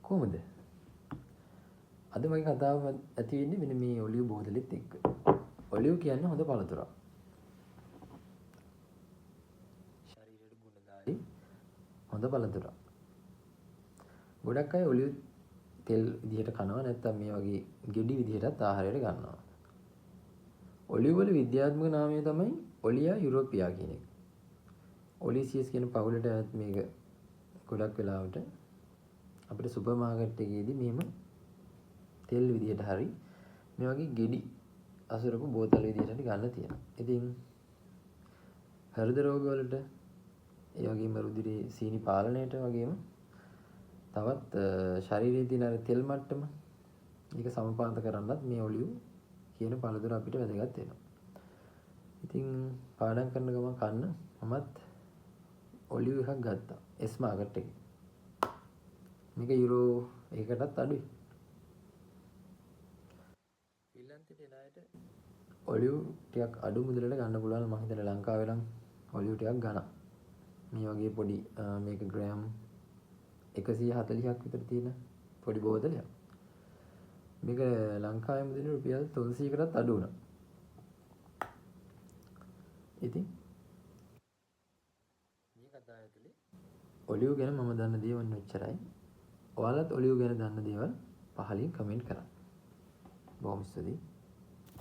කොහොමද? අද මගේ කතාව ඇති වෙන්නේ මෙන්න මේ ඔලිව් බෝතලෙත් එක්ක. ඔලිව් කියන්නේ හොඳ පළතුරක්. ශරීරයට ගුණදායි හොඳ පළතුරක්. ගොඩක් අය ඔලිව් තෙල් විදිහට කනවා නැත්නම් මේ වගේ ගෙඩි විදිහටත් ආහාරයට ගන්නවා. ඔලිව් වල විද්‍යාත්මක නාමය තමයි ඔලියා යුරෝපියා කියන එක. ඔලිසියස් කියන පවුලට අයත් මේක ගොඩක් වෙලාවට අපිට සුපර් මාකට් එකේදී මෙහෙම තෙල් විදිහට හරි මේ වගේ ගෙඩි අසුරපු බෝතල් විදිහට ගන්න තියෙනවා. ඉතින් හෘද රෝග වලට ඒ වගේම රුධිරයේ සීනි පාලනයට වගේම තවත් ශරීරයේ තියෙන අර තෙල් මට්ටම ඒක සමපාත කරන්නත් මේ ඔලිව් කියන පළතුර අපිට වැදගත් වෙනවා. ඉතින් පාඩම් කරන ගමන් කන්න මමත් ඔලිව් එකක් ගත්තා. එස් මාකට් එකේ. මේක යුරෝ 1කටත් අඩුයි. ශ්‍රීලංකේට එන අයට ඔලිව් ටිකක් අඩු මුදලට ගන්න පුළුවන්. මම හිතන්නේ ලංකාවේ නම් ඔලිව් ටිකක් ගන්න. මේ වගේ පොඩි මේක ග්‍රෑම් 140ක් විතර තියෙන පොඩි බෝතලයක්. මේක ලංකාවේ මුදලින් රුපියල් 300කටත් අඩු වුණා. ඉතින් මේ කතාව ඇතුලේ ඔලිව් ගැන මම දන්න දේ වන්න ඔච්චරයි. ඔයාලත් ඔලිව් ගැන දන්න දේවල් පහලින් කමෙන්ට් කරන්න. බොහොම ස්තුතියි.